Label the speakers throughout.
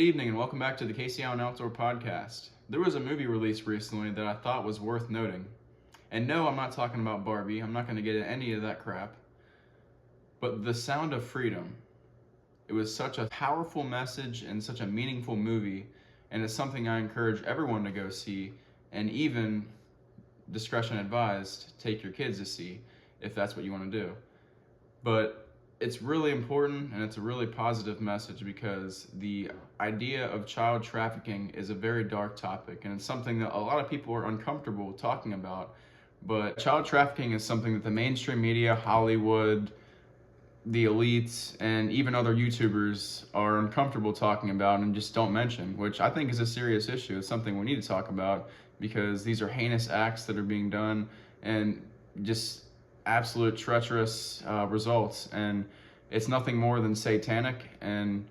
Speaker 1: evening and welcome back to the Kacee Allen Outdoor Podcast. There was a movie released recently that I thought was worth noting. And no, I'm not talking about Barbie. I'm not going to get into any of that crap. But The Sound of Freedom. It was such a powerful message and such a meaningful movie. And it's something I encourage everyone to go see. And even, discretion advised, take your kids to see if that's what you want to do. But it's really important and it's a really positive message because the idea of child trafficking is a very dark topic and it's something that a lot of people are uncomfortable talking about. But child trafficking is something that the mainstream media, Hollywood, the elites, and even other YouTubers are uncomfortable talking about and just don't mention, which I think is a serious issue. It's something we need to talk about because these are heinous acts that are being done and just absolute treacherous results, and it's nothing more than satanic, and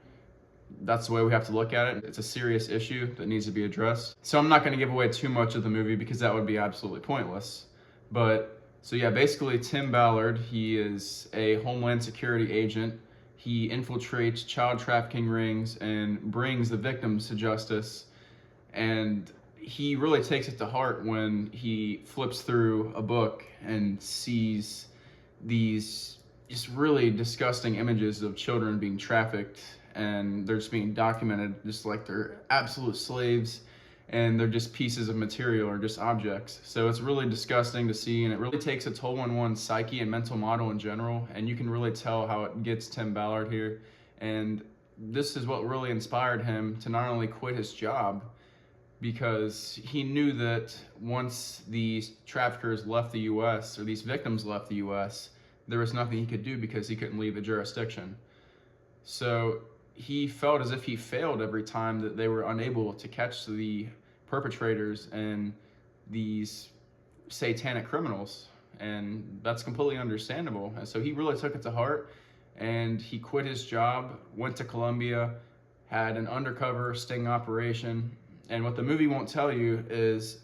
Speaker 1: that's the way we have to look at it. It's a serious issue that needs to be addressed. So I'm not going to give away too much of the movie because that would be absolutely pointless. But so yeah, basically Tim Ballard, he is a Homeland Security agent. He infiltrates child trafficking rings and brings the victims to justice, and he really takes it to heart when he flips through a book and sees these just really disgusting images of children being trafficked, and they're just being documented just like they're absolute slaves and they're just pieces of material or just objects. So it's really disgusting to see, and it really takes a toll on one's psyche and mental model in general, and you can really tell how it gets Tim Ballard here. And this is what really inspired him to not only quit his job, because he knew that once these traffickers left the U.S., or these victims left the U.S., there was nothing he could do because he couldn't leave the jurisdiction. So he felt as if he failed every time that they were unable to catch the perpetrators and these satanic criminals, and that's completely understandable. And so he really took it to heart, and he quit his job, went to Colombia, had an undercover sting operation. And what the movie won't tell you is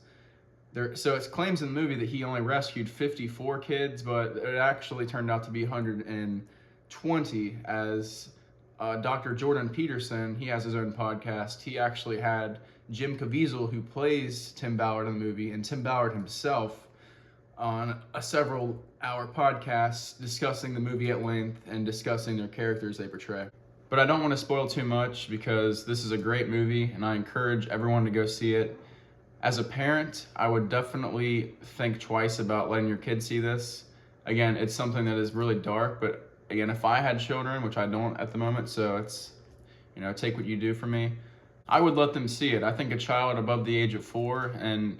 Speaker 1: so it claims in the movie that he only rescued 54 kids, but it actually turned out to be 120, as Dr. Jordan Peterson, he has his own podcast. He actually had Jim Caviezel, who plays Tim Ballard in the movie, and Tim Ballard himself on a several-hour podcast discussing the movie at length and discussing their characters they portray. But I don't want to spoil too much because this is a great movie and I encourage everyone to go see it. As a parent, I would definitely think twice about letting your kids see this. Again, it's something that is really dark, but again, if I had children, which I don't at the moment, so it's, take what you do for me, I would let them see it. I think a child above the age of 4, and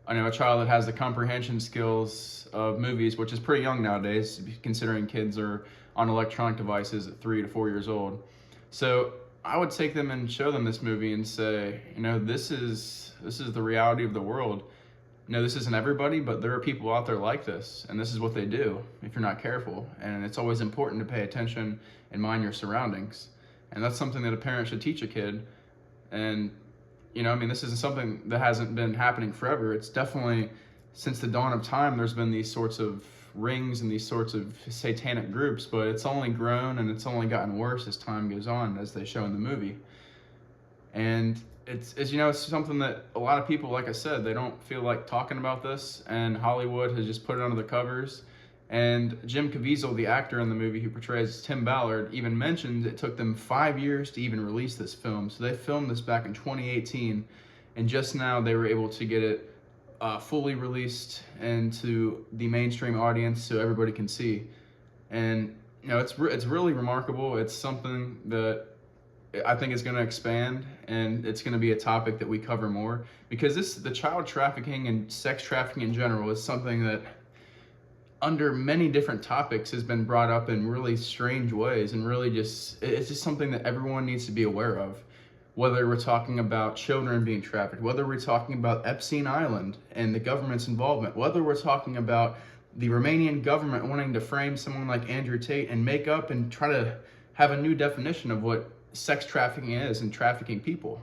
Speaker 1: a child that has the comprehension skills of movies, which is pretty young nowadays, considering kids are on electronic devices at 3 to 4 years old. So I would take them and show them this movie and say, this is the reality of the world. This isn't everybody, but there are people out there like this, and this is what they do if you're not careful. And it's always important to pay attention and mind your surroundings. And that's something that a parent should teach a kid. And, this isn't something that hasn't been happening forever. It's definitely, since the dawn of time, there's been these sorts of rings and these sorts of satanic groups, but it's only grown and it's only gotten worse as time goes on, as they show in the movie. And it's something that a lot of people, like I said, they don't feel like talking about this, and Hollywood has just put it under the covers. And Jim Caviezel, the actor in the movie who portrays Tim Ballard, even mentioned it took them 5 years to even release this film. So they filmed this back in 2018, and just now they were able to get it fully released into the mainstream audience so everybody can see. And it's really remarkable. It's something that I think is going to expand, and it's going to be a topic that we cover more, because the child trafficking and sex trafficking in general is something that under many different topics has been brought up in really strange ways, and really it's just something that everyone needs to be aware of. Whether we're talking about children being trafficked, whether we're talking about Epstein Island and the government's involvement, whether we're talking about the Romanian government wanting to frame someone like Andrew Tate and make up and try to have a new definition of what sex trafficking is and trafficking people.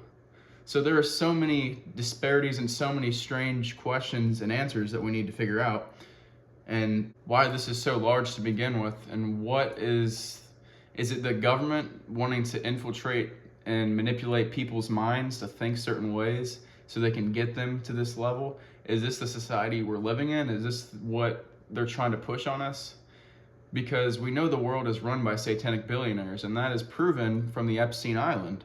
Speaker 1: So there are so many disparities and so many strange questions and answers that we need to figure out, and why this is so large to begin with, and what is it the government wanting to infiltrate and manipulate people's minds to think certain ways so they can get them to this level? Is this the society we're living in? Is this what they're trying to push on us? Because we know the world is run by satanic billionaires, and that is proven from the Epstein Island.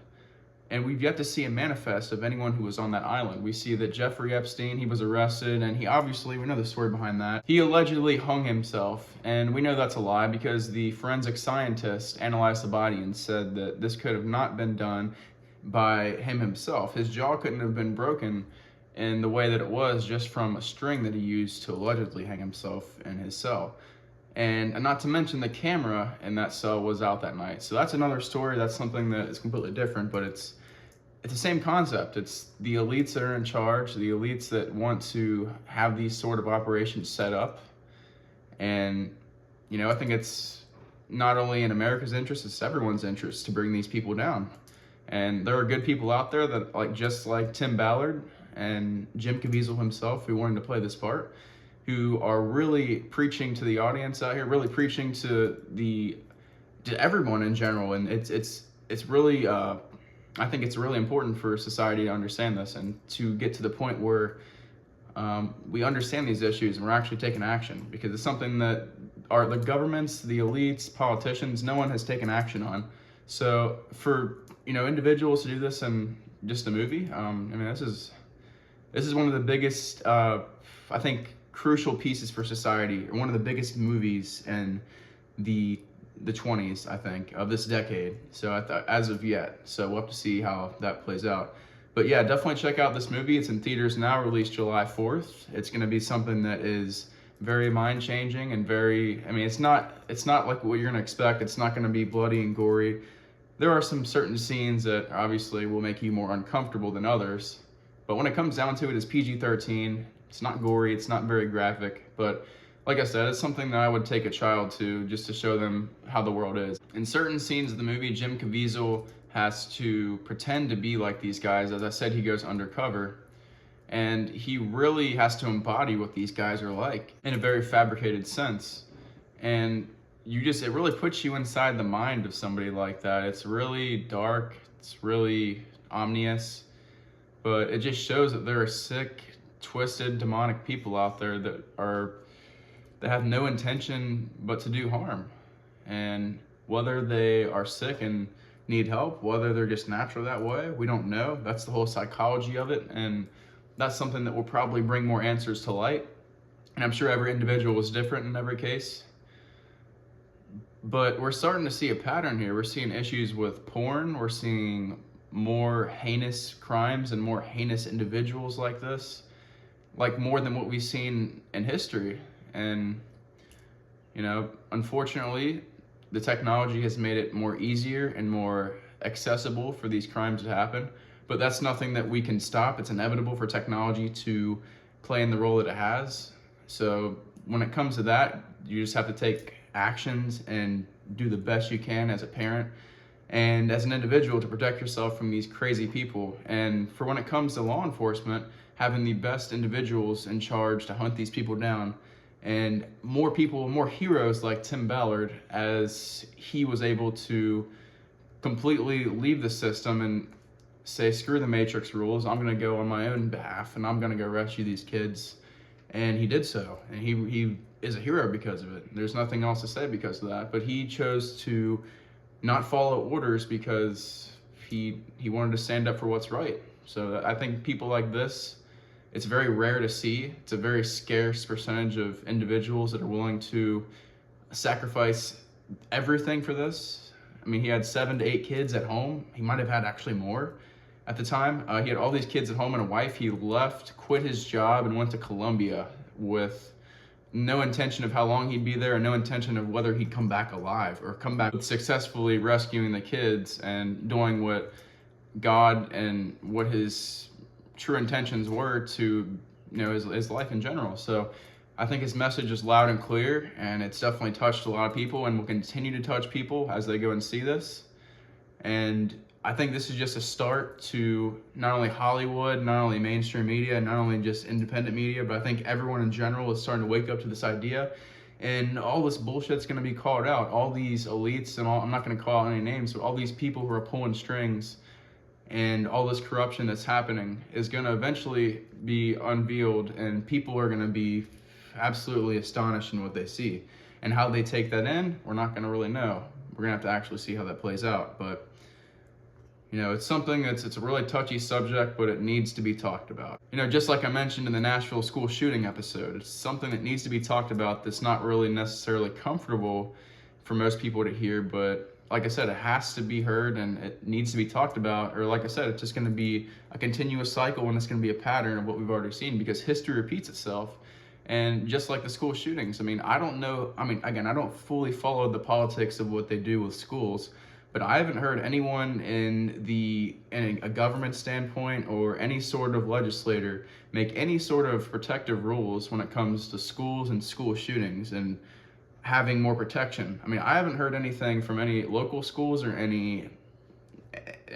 Speaker 1: And we've yet to see a manifest of anyone who was on that island. We see that Jeffrey Epstein, he was arrested, and he obviously, we know the story behind that. He allegedly hung himself, and we know that's a lie because the forensic scientist analyzed the body and said that this could have not been done by him himself. His jaw couldn't have been broken in the way that it was just from a string that he used to allegedly hang himself in his cell. And not to mention the camera in that cell was out that night. So that's another story. That's something that is completely different, but it's the same concept. It's the elites that are in charge, the elites that want to have these sort of operations set up. And, you know, I think it's not only in America's interest, it's everyone's interest to bring these people down. And there are good people out there that, just like Tim Ballard and Jim Caviezel himself, who wanted to play this part, who are really preaching to the audience out here, really preaching to everyone in general. And it's really, I think it's really important for society to understand this and to get to the point where we understand these issues and we're actually taking action, because it's something that the governments, the elites, politicians, no one has taken action on. So for, individuals to do this in just a movie, this is one of the biggest, I think, crucial pieces for society, one of the biggest movies in the 20s, I think, of this decade. So as of yet, so we'll have to see how that plays out. But yeah, definitely check out this movie. It's in theaters now, released July 4th. It's going to be something that is very mind-changing and very, it's not like what you're going to expect. It's not going to be bloody and gory. There are some certain scenes that obviously will make you more uncomfortable than others. But when it comes down to it, it's PG-13. It's not gory, it's not very graphic, but like I said, it's something that I would take a child to just to show them how the world is. In certain scenes of the movie, Jim Caviezel has to pretend to be like these guys. As I said, he goes undercover, and he really has to embody what these guys are like in a very fabricated sense. And it really puts you inside the mind of somebody like that. It's really dark, it's really ominous, but it just shows that there are sick, twisted, demonic people out there that have no intention but to do harm. And whether they are sick and need help, whether they're just natural that way, we don't know. That's the whole psychology of it, and that's something that will probably bring more answers to light. And I'm sure every individual is different in every case. But we're starting to see a pattern here. We're seeing issues with porn. We're seeing more heinous crimes and more heinous individuals like this, like more than what we've seen in history. And, unfortunately, the technology has made it more easier and more accessible for these crimes to happen. But that's nothing that we can stop. It's inevitable for technology to play in the role that it has. So when it comes to that, you just have to take actions and do the best you can as a parent and as an individual to protect yourself from these crazy people. And for when it comes to law enforcement, having the best individuals in charge to hunt these people down, and more people, more heroes like Tim Ballard, as he was able to completely leave the system and say, screw the Matrix rules, I'm gonna go on my own behalf and I'm gonna go rescue these kids. And he did so, and he is a hero because of it. There's nothing else to say because of that, but he chose to not follow orders because he wanted to stand up for what's right. So I think people like this, it's very rare to see. It's a very scarce percentage of individuals that are willing to sacrifice everything for this. He had 7 to 8 kids at home. He might have had actually more at the time. He had all these kids at home and a wife. He left, quit his job, and went to Colombia with no intention of how long he'd be there and no intention of whether he'd come back alive or come back successfully rescuing the kids and doing what God and what his true intentions were to, his life in general. So I think his message is loud and clear, and it's definitely touched a lot of people and will continue to touch people as they go and see this. And I think this is just a start to not only Hollywood, not only mainstream media, not only just independent media, but I think everyone in general is starting to wake up to this idea. And all this bullshit's going to be called out. All these elites and all, I'm not going to call out any names, but all these people who are pulling strings and all this corruption that's happening is going to eventually be unveiled, and people are going to be absolutely astonished in what they see. And how they take that in, we're not going to really know. We're going to have to actually see how that plays out. But, you know, it's something it's a really touchy subject, but it needs to be talked about. You know, just like I mentioned in the Nashville school shooting episode, it's something that needs to be talked about that's not really necessarily comfortable for most people to hear, but like I said, it has to be heard and it needs to be talked about, or like I said, it's just going to be a continuous cycle and it's going to be a pattern of what we've already seen, because history repeats itself. And just like the school shootings, I mean, I don't know, again, I don't fully follow the politics of what they do with schools, but I haven't heard anyone in a government standpoint or any sort of legislator make any sort of protective rules when it comes to schools and school shootings and having more protection. I mean, I haven't heard anything from any local schools or any,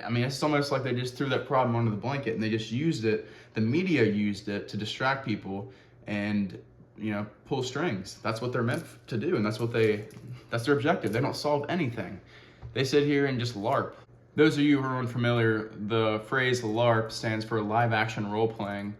Speaker 1: I mean, it's almost like they just threw that problem under the blanket and they just used it, the media used it to distract people and, you know, pull strings. That's what they're meant to do, and that's their objective. They don't solve anything. They sit here and just LARP. Those of you who are unfamiliar, the phrase LARP stands for live action role playing.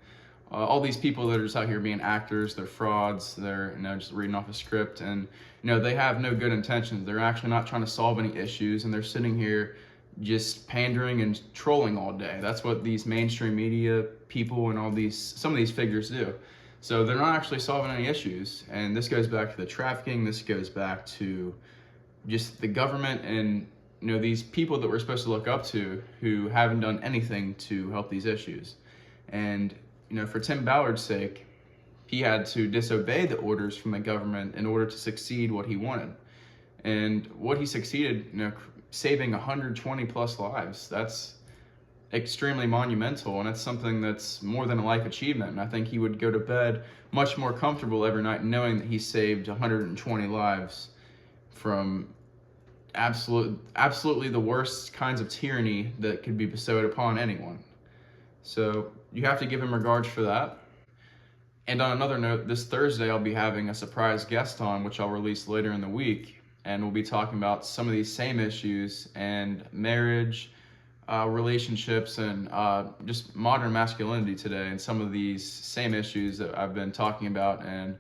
Speaker 1: All these people that are just out here being actors, they're frauds, they're, you know, just reading off a script, and, you know, they have no good intentions. They're actually not trying to solve any issues, and they're sitting here just pandering and trolling all day. That's what these mainstream media people and some of these figures do. So they're not actually solving any issues, and this goes back to the trafficking, this goes back to just the government and, you know, these people that we're supposed to look up to who haven't done anything to help these issues. And, you know, for Tim Ballard's sake, he had to disobey the orders from the government in order to succeed what he wanted. And what he succeeded, you know, saving 120 plus lives, that's extremely monumental, and it's something that's more than a life achievement. And I think he would go to bed much more comfortable every night knowing that he saved 120 lives from absolutely the worst kinds of tyranny that could be bestowed upon anyone. So you have to give him regards for that. And on another note, this Thursday I'll be having a surprise guest on, which I'll release later in the week, and we'll be talking about some of these same issues and marriage, relationships, and just modern masculinity today, and some of these same issues that I've been talking about and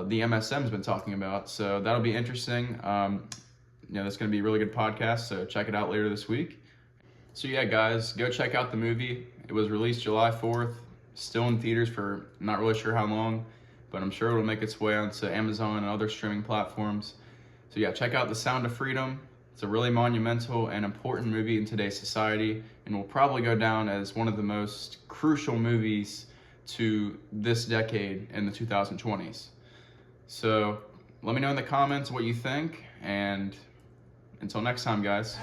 Speaker 1: the MSM's been talking about. So that'll be interesting. You know, that's going to be a really good podcast, so check it out later this week. So yeah, guys, go check out the movie. It was released July 4th, still in theaters for not really sure how long, but I'm sure it'll make its way onto Amazon and other streaming platforms. So yeah, check out The Sound of Freedom. It's a really monumental and important movie in today's society, and will probably go down as one of the most crucial movies to this decade in the 2020s. So let me know in the comments what you think, and until next time, guys.